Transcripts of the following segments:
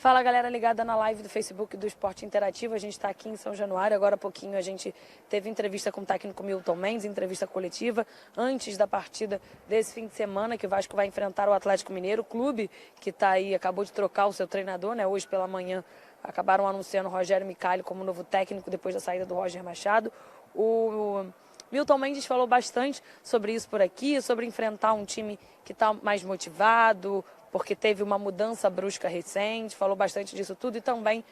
Fala, galera ligada na live do Facebook do Esporte Interativo. A gente está aqui em São Januário. Agora há pouquinho a gente teve entrevista com o técnico Milton Mendes, entrevista coletiva, antes da partida desse fim de semana, que o Vasco vai enfrentar o Atlético Mineiro, clube que está aí, acabou de trocar o seu treinador, né? Hoje pela manhã acabaram anunciando o Rogério Micali como novo técnico depois da saída do Roger Machado. O Milton Mendes falou bastante sobre isso por aqui, sobre enfrentar um time que está mais motivado, porque teve uma mudança brusca recente, falou bastante disso tudo e também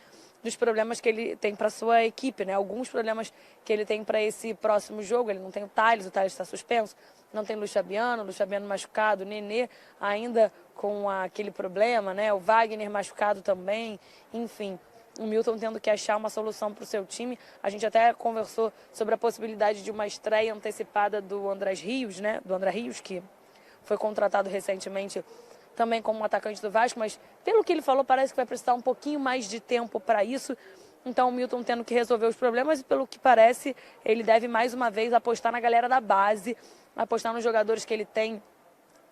dos problemas que ele tem para a sua equipe, né? Alguns problemas que ele tem para esse próximo jogo. Ele não tem o Thales está suspenso, não tem o Luiz Fabiano machucado, o Nenê ainda com aquele problema, né? O Wagner machucado também, enfim. O Milton tendo que achar uma solução para o seu time. A gente até conversou sobre a possibilidade de uma estreia antecipada do André Rios, né? Do André Rios, que foi contratado recentemente também como um atacante do Vasco, mas pelo que ele falou, parece que vai precisar um pouquinho mais de tempo para isso. Então o Milton tendo que resolver os problemas e pelo que parece, ele deve mais uma vez apostar na galera da base, apostar nos jogadores que ele tem,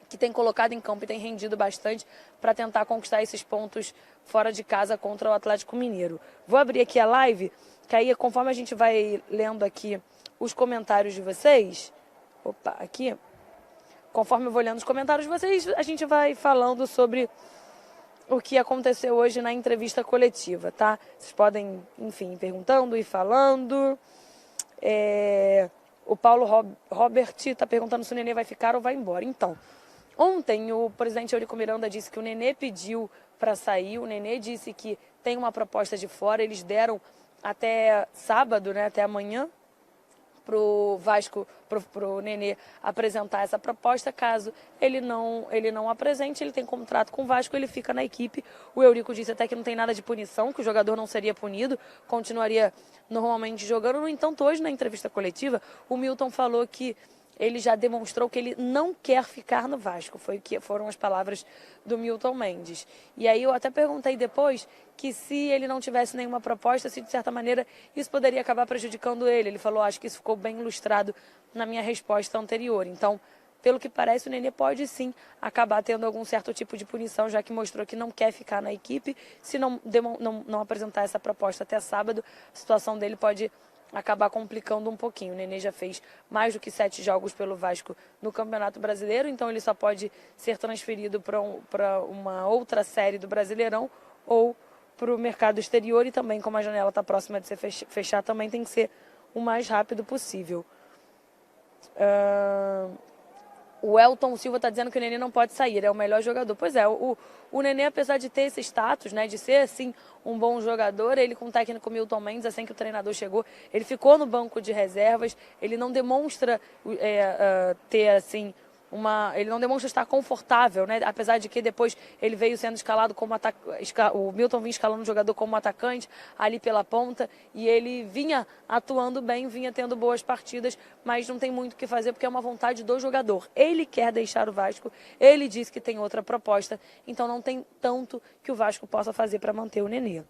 que tem colocado em campo e tem rendido bastante para tentar conquistar esses pontos fora de casa contra o Atlético Mineiro. Vou abrir aqui a live, que aí conforme a gente vai lendo aqui os comentários de vocês, aqui, conforme eu vou lendo os comentários de vocês, a gente vai falando sobre o que aconteceu hoje na entrevista coletiva, tá? Vocês podem, enfim, ir perguntando e falando. O Paulo Robert está perguntando se o Nenê vai ficar ou vai embora. Então, ontem o presidente Eurico Miranda disse que o Nenê pediu para sair, o Nenê disse que tem uma proposta de fora, eles deram até sábado, né, até amanhã, para o Vasco, para o Nenê apresentar essa proposta. Caso ele não apresente, ele tem contrato com o Vasco, ele fica na equipe. O Eurico disse até que não tem nada de punição, que o jogador não seria punido, continuaria normalmente jogando. No entanto, hoje na entrevista coletiva, o Milton falou que ele já demonstrou que ele não quer ficar no Vasco. Foram as palavras do Milton Mendes. E aí eu até perguntei depois que se ele não tivesse nenhuma proposta, se de certa maneira isso poderia acabar prejudicando ele. Ele falou, acho que isso ficou bem ilustrado na minha resposta anterior. Então, pelo que parece, o Nenê pode sim acabar tendo algum certo tipo de punição, já que mostrou que não quer ficar na equipe. Se não apresentar essa proposta até sábado, a situação dele pode acabar complicando um pouquinho. O Nenê já fez mais do que 7 jogos pelo Vasco no Campeonato Brasileiro, então ele só pode ser transferido para uma outra série do Brasileirão ou para o mercado exterior, e também, como a janela está próxima de ser fechar, também tem que ser o mais rápido possível. O Elton Silva está dizendo que o Nenê não pode sair, é o melhor jogador. Pois é, o Nenê, apesar de ter esse status, né, de ser, assim, um bom jogador, ele com o técnico Milton Mendes, assim que o treinador chegou, ele ficou no banco de reservas, ele não demonstra ter, assim, ele não demonstra estar confortável, né? Apesar de que depois ele veio sendo escalado como o Milton vinha escalando o jogador como atacante ali pela ponta, e ele vinha atuando bem, vinha tendo boas partidas, mas não tem muito o que fazer porque é uma vontade do jogador. Ele quer deixar o Vasco, ele disse que tem outra proposta, então não tem tanto que o Vasco possa fazer para manter o Nenê.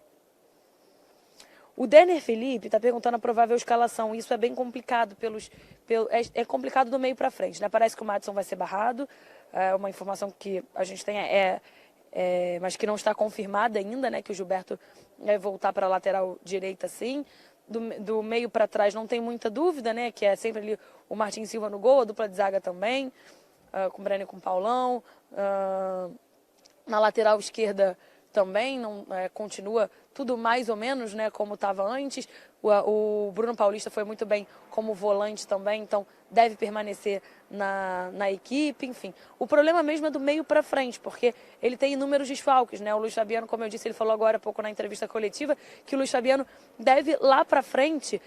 O Denner Felipe está perguntando a provável escalação. Isso é bem complicado, é complicado do meio para frente, né? Parece que o Madison vai ser barrado, é uma informação que a gente tem, mas que não está confirmada ainda, né? Que o Gilberto vai voltar para a lateral direita, sim. Do meio para trás não tem muita dúvida, né? Que é sempre ali o Martins Silva no gol, a dupla de zaga também, com o Breno e com o Paulão. Na lateral esquerda também continua tudo mais ou menos, né, como estava antes. O Bruno Paulista foi muito bem como volante também, então deve permanecer na equipe, enfim. O problema mesmo é do meio para frente, porque ele tem inúmeros desfalques, né? O Luiz Fabiano, como eu disse, ele falou agora há pouco na entrevista coletiva, que o Luiz Fabiano deve lá para frente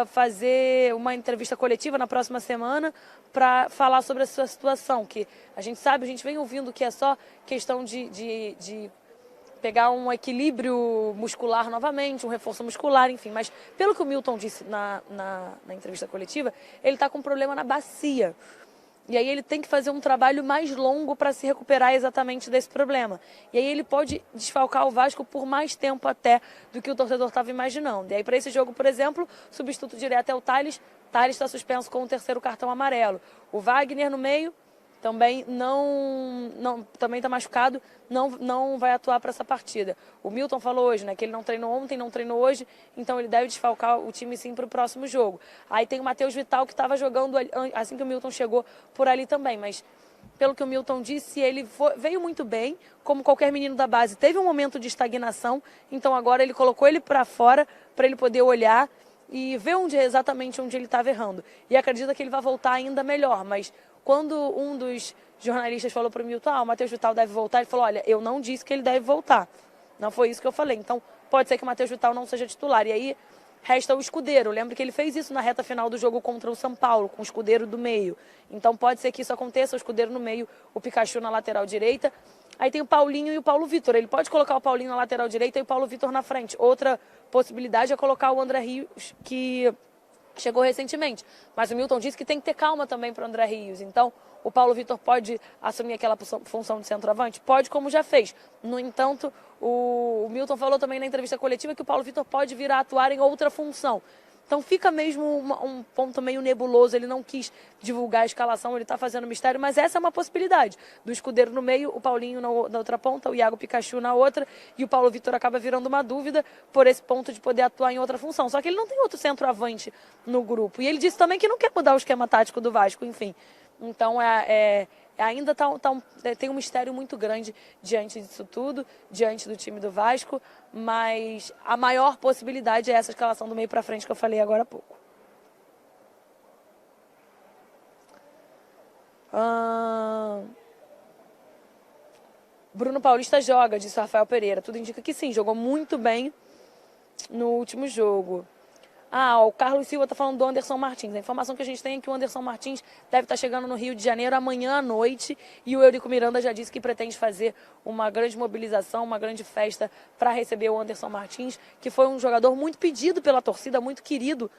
fazer uma entrevista coletiva na próxima semana para falar sobre a sua situação, que a gente sabe, a gente vem ouvindo que é só questão de pegar um equilíbrio muscular novamente, um reforço muscular, enfim. Mas pelo que o Milton disse na entrevista coletiva, ele está com um problema na bacia. E aí ele tem que fazer um trabalho mais longo para se recuperar exatamente desse problema. E aí ele pode desfalcar o Vasco por mais tempo até do que o torcedor estava imaginando. E aí para esse jogo, por exemplo, substituto direto é o Thales. Thales está suspenso com o 3º cartão amarelo. O Wagner no meio também também está machucado, não vai atuar para essa partida. O Milton falou hoje, né, que ele não treinou ontem, não treinou hoje, então ele deve desfalcar o time sim para o próximo jogo. Aí tem o Matheus Vital, que estava jogando assim que o Milton chegou por ali também, mas pelo que o Milton disse, ele veio muito bem, como qualquer menino da base. Teve um momento de estagnação, então agora ele colocou ele para fora para ele poder olhar e ver exatamente onde ele estava errando. E acredita que ele vai voltar ainda melhor, mas quando um dos jornalistas falou para o Milton, o Matheus Vital deve voltar, ele falou, olha, eu não disse que ele deve voltar. Não foi isso que eu falei. Então, pode ser que o Matheus Vital não seja titular. E aí, resta o Escudeiro. Lembro que ele fez isso na reta final do jogo contra o São Paulo, com o Escudeiro do meio. Então, pode ser que isso aconteça, o Escudeiro no meio, o Pikachu na lateral direita. Aí tem o Paulinho e o Paulo Vitor. Ele pode colocar o Paulinho na lateral direita e o Paulo Vitor na frente. Outra possibilidade é colocar o André Rios, que chegou recentemente, mas o Milton disse que tem que ter calma também para o André Rios. Então, o Paulo Vitor pode assumir aquela função de centroavante? Pode, como já fez. No entanto, o Milton falou também na entrevista coletiva que o Paulo Vitor pode vir a atuar em outra função. Então fica mesmo um ponto meio nebuloso, ele não quis divulgar a escalação, ele está fazendo mistério, mas essa é uma possibilidade. Do Escudeiro no meio, o Paulinho na outra ponta, o Iago Pikachu na outra, e o Paulo Vitor acaba virando uma dúvida por esse ponto de poder atuar em outra função. Só que ele não tem outro centroavante no grupo. E ele disse também que não quer mudar o esquema tático do Vasco, enfim. Então ainda tem um mistério muito grande diante disso tudo, diante do time do Vasco, mas a maior possibilidade é essa escalação do meio para frente que eu falei agora há pouco. Bruno Paulista joga, disse o Rafael Pereira. Tudo indica que sim, jogou muito bem no último jogo. O Carlos Silva está falando do Anderson Martins. A informação que a gente tem é que o Anderson Martins deve estar chegando no Rio de Janeiro amanhã à noite. E o Eurico Miranda já disse que pretende fazer uma grande mobilização, uma grande festa para receber o Anderson Martins, que foi um jogador muito pedido pela torcida, muito querido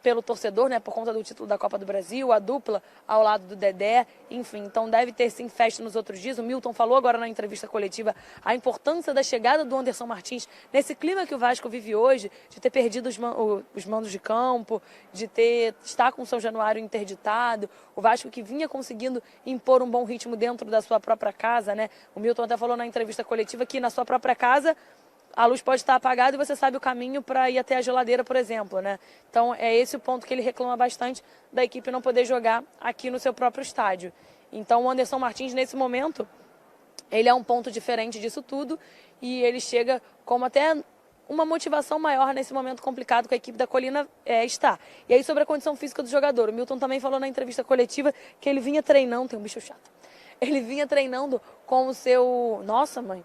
pelo torcedor, né, por conta do título da Copa do Brasil, a dupla ao lado do Dedé, enfim, então deve ter sim festa nos outros dias. O Milton falou agora na entrevista coletiva a importância da chegada do Anderson Martins nesse clima que o Vasco vive hoje, de ter perdido os mandos de campo, de estar com o São Januário interditado, o Vasco que vinha conseguindo impor um bom ritmo dentro da sua própria casa, né? O Milton até falou na entrevista coletiva que na sua própria casa a luz pode estar apagada e você sabe o caminho para ir até a geladeira, por exemplo, né? Então, é esse o ponto que ele reclama bastante da equipe não poder jogar aqui no seu próprio estádio. Então, o Anderson Martins, nesse momento, ele é um ponto diferente disso tudo e ele chega como até uma motivação maior nesse momento complicado que a equipe da Colina está. E aí, sobre a condição física do jogador, o Milton também falou na entrevista coletiva que ele vinha treinando, tem um bicho chato, ele vinha treinando com o seu... Nossa, mãe!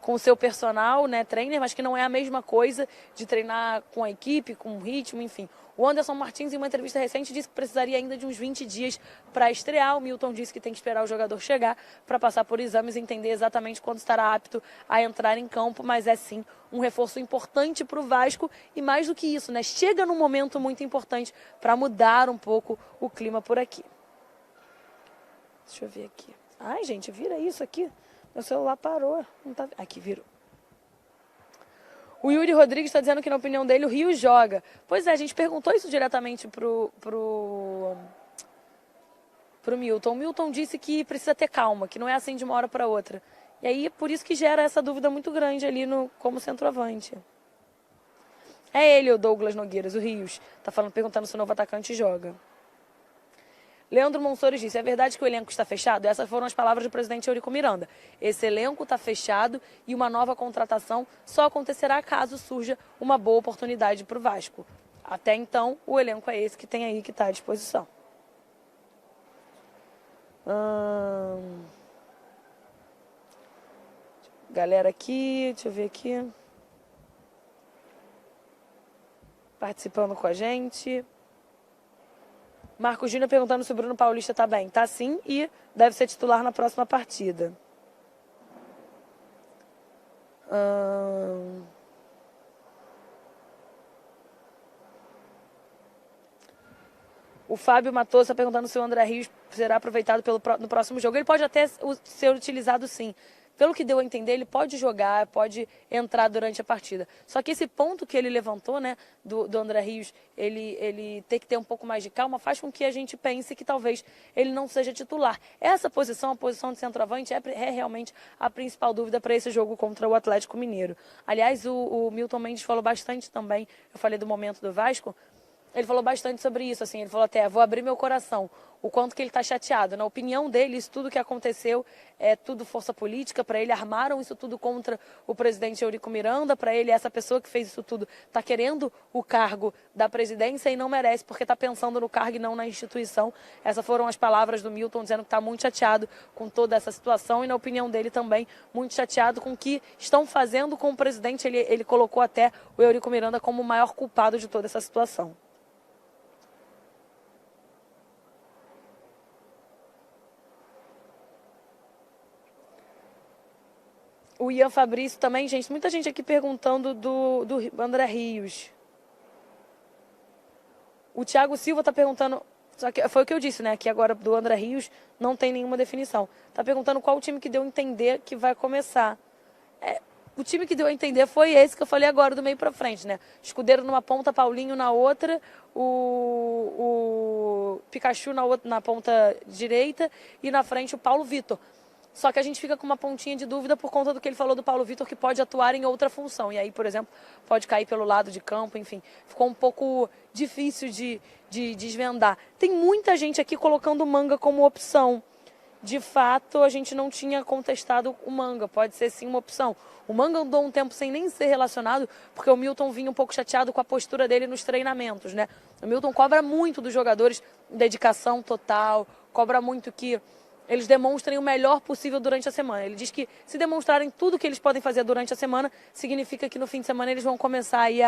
Com o seu personal, né, trainer, mas que não é a mesma coisa de treinar com a equipe, com o ritmo, enfim. O Anderson Martins, em uma entrevista recente, disse que precisaria ainda de uns 20 dias para estrear. O Milton disse que tem que esperar o jogador chegar para passar por exames e entender exatamente quando estará apto a entrar em campo, mas é sim um reforço importante para o Vasco e mais do que isso, né, chega num momento muito importante para mudar um pouco o clima por aqui. Deixa eu ver aqui. Ai, gente, vira isso aqui. Meu celular parou. Não tá... Aqui, virou. O Yuri Rodrigues está dizendo que, na opinião dele, o Rio joga. Pois é, a gente perguntou isso diretamente pro Milton. O Milton disse que precisa ter calma, que não é assim de uma hora para outra. E aí, por isso que gera essa dúvida muito grande ali como centroavante. É ele, o Douglas Nogueiras, o Rios. Tá perguntando se o novo atacante joga. Leandro Monsores disse, é verdade que o elenco está fechado? Essas foram as palavras do presidente Eurico Miranda. Esse elenco está fechado e uma nova contratação só acontecerá caso surja uma boa oportunidade para o Vasco. Até então, o elenco é esse que tem aí, que está à disposição. Galera aqui, deixa eu ver aqui. Participando com a gente. Marcos Júnior perguntando se o Bruno Paulista está bem. Está sim e deve ser titular na próxima partida. O Fábio Matoso está perguntando se o André Rios será aproveitado no próximo jogo. Ele pode até ser utilizado sim. pelo que deu a entender, ele pode jogar, pode entrar durante a partida. Só que esse ponto que ele levantou, né, do André Rios, ele ter que ter um pouco mais de calma, faz com que a gente pense que talvez ele não seja titular. Essa posição, a posição de centroavante, é realmente a principal dúvida para esse jogo contra o Atlético Mineiro. Aliás, o Milton Mendes falou bastante também, eu falei do momento do Vasco, ele falou bastante sobre isso, assim, ele falou até, vou abrir meu coração, o quanto que ele está chateado. Na opinião dele, isso tudo que aconteceu é tudo força política, para ele armaram isso tudo contra o presidente Eurico Miranda, para ele essa pessoa que fez isso tudo está querendo o cargo da presidência e não merece, porque está pensando no cargo e não na instituição. Essas foram as palavras do Milton, dizendo que está muito chateado com toda essa situação e, na opinião dele também, muito chateado com o que estão fazendo com o presidente. Ele colocou até o Eurico Miranda como o maior culpado de toda essa situação. O Ian Fabrício também, gente, muita gente aqui perguntando do André Rios. O Thiago Silva está perguntando, só que foi o que eu disse, né, que agora do André Rios não tem nenhuma definição. Está perguntando qual o time que deu a entender que vai começar. O time que deu a entender foi esse que eu falei agora, do meio para frente, né? Escudeiro numa ponta, Paulinho na outra, o Pikachu na ponta direita e na frente o Paulo Vitor. Só que a gente fica com uma pontinha de dúvida por conta do que ele falou do Paulo Vitor, que pode atuar em outra função. E aí, por exemplo, pode cair pelo lado de campo, enfim. Ficou um pouco difícil de desvendar. Tem muita gente aqui colocando o Manga como opção. De fato, a gente não tinha contestado o Manga. Pode ser sim uma opção. O Manga andou um tempo sem nem ser relacionado, porque o Milton vinha um pouco chateado com a postura dele nos treinamentos, né? O Milton cobra muito dos jogadores dedicação total, cobra muito que eles demonstrem o melhor possível durante a semana. Ele diz que se demonstrarem tudo que eles podem fazer durante a semana, significa que no fim de semana eles vão começar aí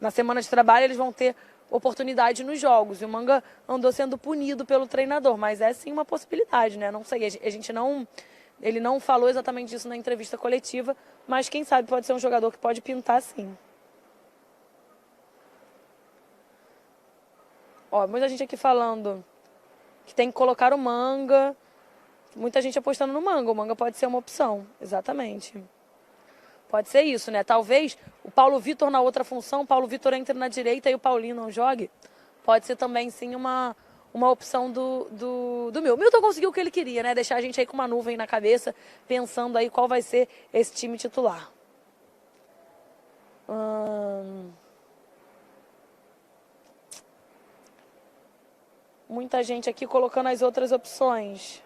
na semana de trabalho eles vão ter oportunidade nos jogos. E o Manga andou sendo punido pelo treinador, mas é sim uma possibilidade, né? Não sei, ele não falou exatamente isso na entrevista coletiva, mas quem sabe pode ser um jogador que pode pintar sim. Ó, muita gente aqui falando que tem que colocar o Manga. Muita gente apostando no Manga. O Manga pode ser uma opção, exatamente. Pode ser isso, né? Talvez o Paulo Vitor na outra função, o Paulo Vitor entre na direita e o Paulinho não jogue. Pode ser também, sim, uma opção do meu. O Milton conseguiu o que ele queria, né? Deixar a gente aí com uma nuvem na cabeça, pensando aí qual vai ser esse time titular. Muita gente aqui colocando as outras opções.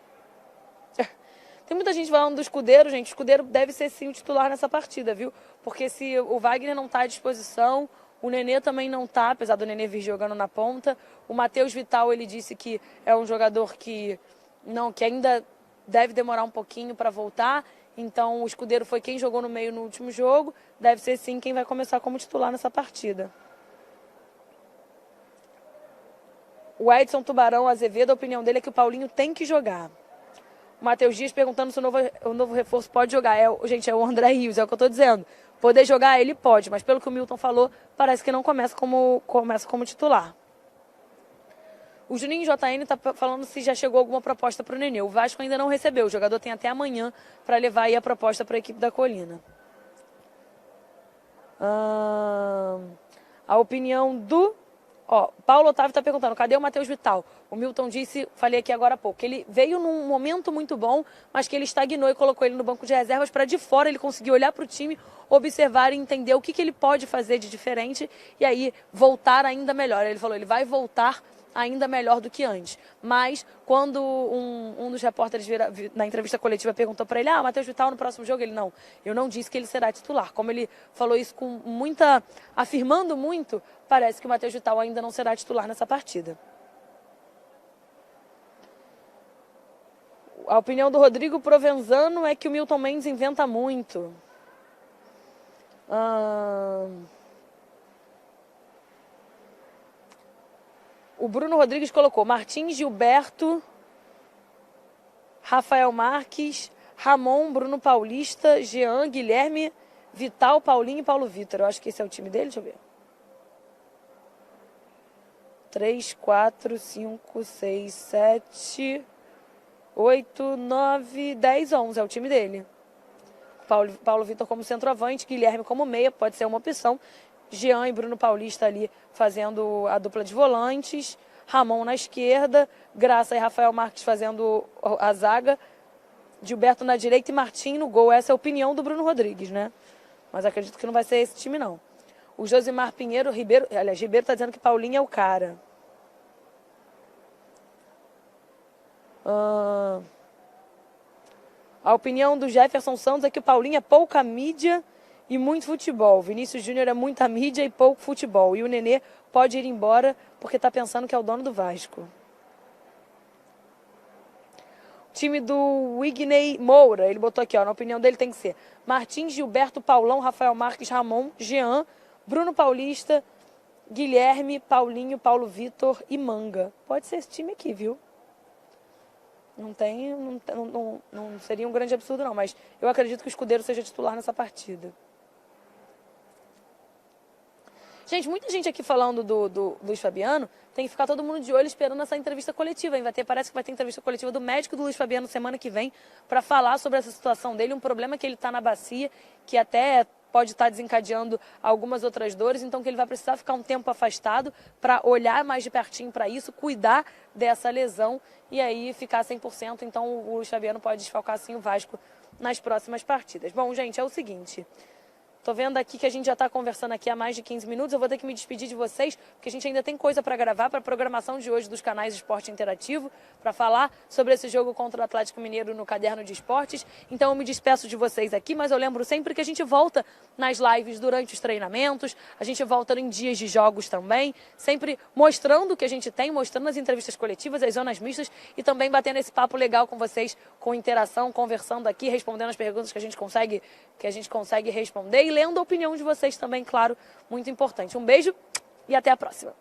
Tem muita gente falando do Escudeiro, gente. O Escudeiro deve ser sim o titular nessa partida, viu? Porque se o Wagner não está à disposição, o Nenê também não está, apesar do Nenê vir jogando na ponta. O Matheus Vital, ele disse que é um jogador que ainda deve demorar um pouquinho para voltar. Então o Escudeiro foi quem jogou no meio no último jogo. Deve ser sim quem vai começar como titular nessa partida. O Edson Tubarão Azevedo, a opinião dele é que o Paulinho tem que jogar. O Matheus Dias perguntando se o novo reforço pode jogar. Gente, é o André Rios, é o que eu estou dizendo. Poder jogar, ele pode, mas pelo que o Milton falou, parece que não começa como titular. O Juninho JN está falando se já chegou alguma proposta para o Nenê. O Vasco ainda não recebeu. O jogador tem até amanhã para levar aí a proposta para a equipe da Colina. A opinião do... Paulo Otávio está perguntando, cadê o Matheus Vital? O Milton disse, falei aqui agora há pouco, que ele veio num momento muito bom, mas que ele estagnou e colocou ele no banco de reservas para de fora ele conseguir olhar para o time, observar e entender o que ele pode fazer de diferente e aí voltar ainda melhor. Ele falou, ele vai voltar ainda melhor do que antes. Mas quando um dos repórteres na entrevista coletiva perguntou para ele, Matheus Vital no próximo jogo, ele não, eu não disse que ele será titular. Como ele falou isso com afirmando muito, parece que o Matheus Vital ainda não será titular nessa partida. A opinião do Rodrigo Provenzano é que o Milton Mendes inventa muito. O Bruno Rodrigues colocou Martins, Gilberto, Rafael Marques, Ramon, Bruno Paulista, Jean, Guilherme, Vital, Paulinho e Paulo Vitor. Eu acho que esse é o time dele, deixa eu ver. 3, 4, 5, 6, 7, 8, 9, 10, 11 é o time dele. Paulo Vitor como centroavante, Guilherme como meia, pode ser uma opção. Jean e Bruno Paulista ali fazendo a dupla de volantes. Ramon na esquerda, Graça e Rafael Marques fazendo a zaga. Gilberto na direita e Martim no gol. Essa é a opinião do Bruno Rodrigues, né? Mas acredito que não vai ser esse time, não. O Josimar Pinheiro, Ribeiro está dizendo que Paulinho é o cara. A opinião do Jefferson Santos é que o Paulinho é pouca mídia e muito futebol. Vinícius Júnior é muita mídia e pouco futebol. E o Nenê pode ir embora porque está pensando que é o dono do Vasco. O time do Wigney Moura, ele botou aqui, ó, na opinião dele tem que ser Martins, Gilberto, Paulão, Rafael Marques, Ramon, Jean, Bruno Paulista, Guilherme, Paulinho, Paulo Vitor e Manga. Pode ser esse time aqui, viu? Não seria um grande absurdo, não. Mas eu acredito que o Scudeiro seja titular nessa partida. Gente, muita gente aqui falando do Luiz Fabiano. Tem que ficar todo mundo de olho esperando essa entrevista coletiva. Hein? Parece que vai ter entrevista coletiva do médico do Luiz Fabiano semana que vem para falar sobre essa situação dele. Um problema que ele está na bacia, que até pode estar desencadeando algumas outras dores, então que ele vai precisar ficar um tempo afastado para olhar mais de pertinho para isso, cuidar dessa lesão e aí ficar 100%. Então o Luiz Fabiano pode desfalcar sim o Vasco nas próximas partidas. Bom, gente, é o seguinte... Tô vendo aqui que a gente já está conversando aqui há mais de 15 minutos. Eu vou ter que me despedir de vocês, porque a gente ainda tem coisa para gravar para a programação de hoje dos canais Esporte Interativo, para falar sobre esse jogo contra o Atlético Mineiro no Caderno de Esportes. Então eu me despeço de vocês aqui, mas eu lembro sempre que a gente volta nas lives durante os treinamentos, a gente volta em dias de jogos também, sempre mostrando o que a gente tem, mostrando as entrevistas coletivas, as zonas mistas e também batendo esse papo legal com vocês, com interação, conversando aqui, respondendo as perguntas que a gente consegue responder e lendo a opinião de vocês também, claro, muito importante. Um beijo e até a próxima.